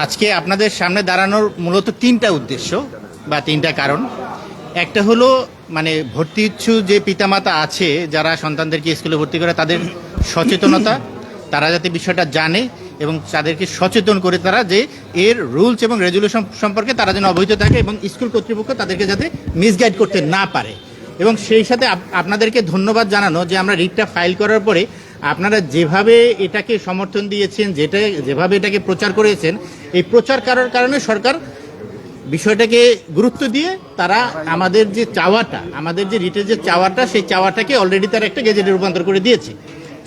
আজকে আপনাদের সামনে দাঁড়ানোর মূলত তিনটা উদ্দেশ্য বা তিনটা কারণ। একটা হলো মানে ভর্তি ইচ্ছু যে পিতামাতা আছে যারা সন্তানদেরকে স্কুলে ভর্তি করে তাদের সচেতনতা, তারা যাতে বিষয়টা জানে এবং তাদেরকে সচেতন করে তারা যে এর রুলস এবং রেজুলেশন সম্পর্কে তারা যেন অবহিত থাকে এবং স্কুল কর্তৃপক্ষ তাদেরকে যাতে মিসগাইড করতে না পারে। এবং সেই সাথে আপনাদেরকে ধন্যবাদ জানানো যে আমরা রিটটা ফাইল করার পরে আপনারা যেভাবে এটাকে সমর্থন দিয়েছেন, যেভাবে এটাকে প্রচার করেছেন, এই প্রচার করার কারণে সরকার বিষয়টাকে গুরুত্ব দিয়ে তারা আমাদের যে চাওয়াটা, আমাদের যে রিটের যে চাওয়াটা, সেই চাওয়াটাকে অলরেডি তারা একটা গেজেটে রূপান্তর করে দিয়েছে।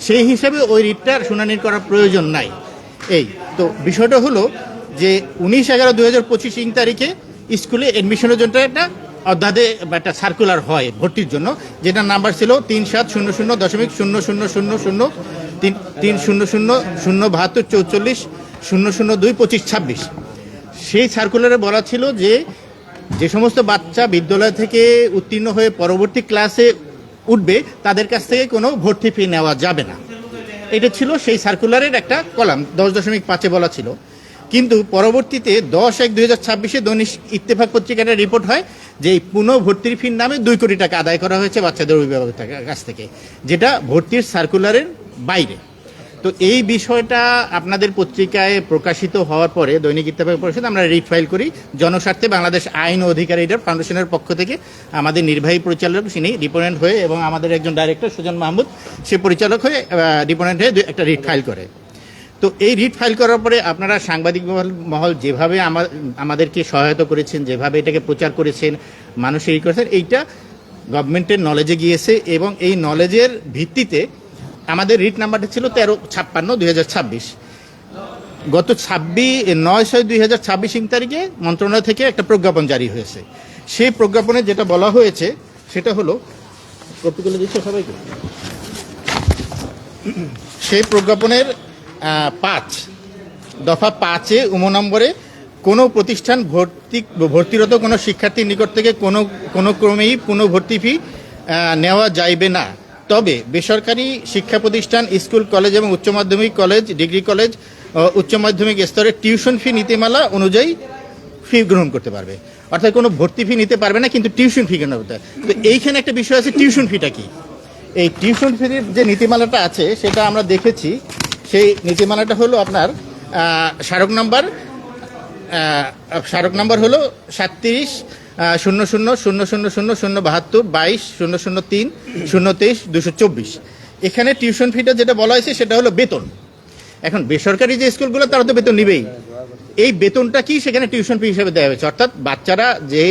সেই হিসাবে ওই রিটটার শুনানি করার প্রয়োজন নাই। এই তো বিষয়টা হলো যে 19/11/2025 তারিখে স্কুলে অ্যাডমিশনের জন্য একটা অধ্যাদেশ বা একটা সার্কুলার হয় ভর্তির জন্য, যেটার নাম্বার ছিল 3700.000030000724400022526। সেই সার্কুলারে বলা ছিল যে সমস্ত বাচ্চা বিদ্যালয় থেকে উত্তীর্ণ হয়ে পরবর্তী ক্লাসে উঠবে তাদের কাছ থেকে কোনো ভর্তি ফি নেওয়া যাবে না। এটা ছিল সেই সার্কুলারের একটা কলাম 10.5 বলা ছিল। কিন্তু পরবর্তীতে 10/1/2026 দৈনিক ইত্তেফাক পত্রিকার রিপোর্ট হয় যে এই পুনঃভর্তির ফির নামে 2 কোটি টাকা আদায় করা হয়েছে বাচ্চাদের অভিভাবকের কাছ থেকে, যেটা ভর্তির সার্কুলারের বাইরে। তো এই বিষয়টা আপনাদের পত্রিকায় প্রকাশিত হওয়ার পরে দৈনিক ইত্তেফাক পরিষদ আমরা রিট ফাইল করি জনস্বার্থে বাংলাদেশ আইন ও অধিকার রিডার ফাউন্ডেশনের পক্ষ থেকে। আমাদের নির্বাহী পরিচালক তিনি ডিপোনেন্ট হয়ে এবং আমাদের একজন ডাইরেক্টর সুজন মাহমুদ সে পরিচালক হয়ে ডিপোনেন্ট হয়ে একটা রিট ফাইল করে। তো এই রিট ফাইল করার পরে আপনারা সাংবাদিক মহল যেভাবে আমাদেরকে সহায়তা করেছেন, যেভাবে এটাকে প্রচার করেছেন, মানুষের করেছেন, এইটা গভর্নমেন্টের নলেজে গিয়েছে এবং এই নলেজের ভিত্তিতে আমাদের রিট নাম্বারটা ছিল 1356/2026। গত 9/6/2026 তারিখে মন্ত্রণালয় থেকে একটা প্রজ্ঞাপন জারি হয়েছে। সেই প্রজ্ঞাপনে যেটা বলা হয়েছে সেটা হলো, কপিগুলো দিচ্ছে সবাইকে, সেই প্রজ্ঞাপনের 5 দফা 5-এ নম্বরে কোনো প্রতিষ্ঠান ভর্তিরত কোনো শিক্ষার্থীর নিকট থেকে কোনো ক্রমেই পুনঃভর্তি ফি নেওয়া যাইবে না। তবে বেসরকারি শিক্ষা প্রতিষ্ঠান, স্কুল, কলেজ এবং উচ্চ মাধ্যমিক কলেজ, ডিগ্রি কলেজ, উচ্চ মাধ্যমিক স্তরে টিউশন ফি নীতিমালা অনুযায়ী ফি গ্রহণ করতে পারবে। অর্থাৎ কোনো ভর্তি ফি নিতে পারবে না, কিন্তু টিউশন ফি গ্রহণ করতে পারবে। তো এইখানে একটা বিষয় আছে, টিউশন ফিটা কি? এই টিউশন ফির যে নীতিমালাটা আছে সেটা আমরা দেখেছি। সেই নীতিমালাটা হলো আপনার স্মারক নাম্বার হলো 3700000072220003002324। এখানে টিউশন ফিটা যেটা বলা হয়েছে সেটা হলো বেতন। এখন বেসরকারি যে স্কুলগুলো তারা তো বেতন নিবেই, এই বেতনটা কি সেখানে টিউশন ফি হিসেবে দেওয়া হয়েছে। অর্থাৎ বাচ্চারা যে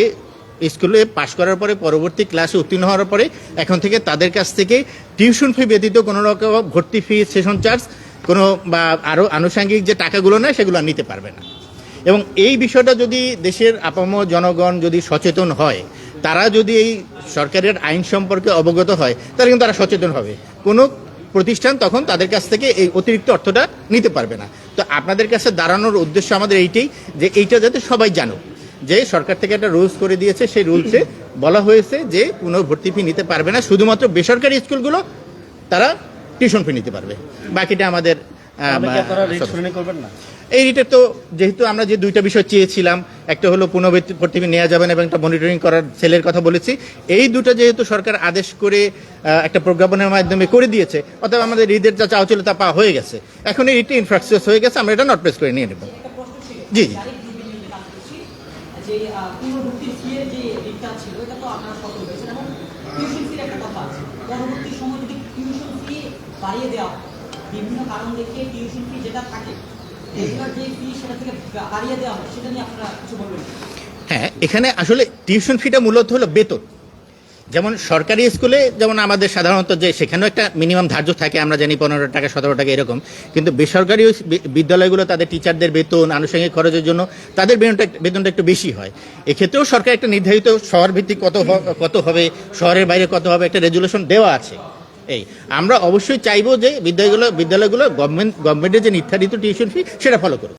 স্কুলে পাশ করার পরে পরবর্তী ক্লাসে উত্তীর্ণ হওয়ার পরে এখন থেকে তাদের কাছ থেকে টিউশন ফি ব্যতীত কোনো রকম ভর্তি ফি, সেশন চার্জ কোনো বা আরও আনুষঙ্গিক যে টাকাগুলো নেয় সেগুলো নিতে পারবে না। এবং এই বিষয়টা যদি দেশের আপামর জনগণ যদি সচেতন হয়, তারা যদি এই সরকারের আইন সম্পর্কে অবগত হয়, তাহলে কিন্তু তারা সচেতন হবে। কোনো প্রতিষ্ঠান তখন তাদের কাছ থেকে এই অতিরিক্ত অর্থটা নিতে পারবে না। তো আপনাদের কাছে দাঁড়ানোর উদ্দেশ্য আমাদের এইটাই, যে এইটা যাতে সবাই জানুক যে সরকার থেকে একটা রুলস করে দিয়েছে, সেই রুলসে বলা হয়েছে যে পুনঃভর্তি ফি নিতে পারবে না, শুধুমাত্র বেসরকারি স্কুলগুলো তারা টিউশন ফি নিতে পারবে। বাকিটা আমাদের এই রিটের তো যেহেতু আমরা যে 2টা বিষয় চেয়েছিলাম, একটা হলো পুনঃভর্তি ফি নেওয়া যাবে না এবং একটা মনিটরিং করার সেলের কথা বলেছি, এই দুটো যেহেতু সরকার আদেশ করে একটা প্রজ্ঞাপনের মাধ্যমে করে দিয়েছে, অর্থাৎ আমাদের রিটের যা চাওয়া ছিল তা পাওয়া হয়ে গেছে। এখন এই রিটটি ইনফ্রাস্ট্রাকচার হয়ে গেছে, আমরা এটা নট প্রেস করে নিয়ে নেব। জি জি বিভিন্ন কারণ দেখিয়ে টিউশন ফি যেটা থাকে রেগুলার যে ফি সেটা থেকে বাড়িয়ে দেওয়া হয়, সেটা নিয়ে আপনারা কিছু বলবেন? হ্যাঁ, এখানে আসলে টিউশন ফিটা মূলত হলো বেতন। যেমন সরকারি স্কুলে যেমন আমাদের সাধারণত যে সেখানেও একটা মিনিমাম ধার্য থাকে, আমরা জানি 15 টাকা 17 টাকা এরকম, কিন্তু বেসরকারি বিদ্যালয়গুলো তাদের টিচারদের বেতন, আনুষঙ্গিক খরচের জন্য তাদের বেতনটা একটু বেশি হয়। এক্ষেত্রেও সরকার একটা নির্ধারিত শহর ভিত্তিক কত হবে, শহরের বাইরে কত হবে, একটা রেজুলেশন দেওয়া আছে। এই আমরা অবশ্যই চাইবো যে বিদ্যালয়গুলো গভর্নমেন্টের যে নির্ধারিত টিউশন ফি সেটা ফলো করুক।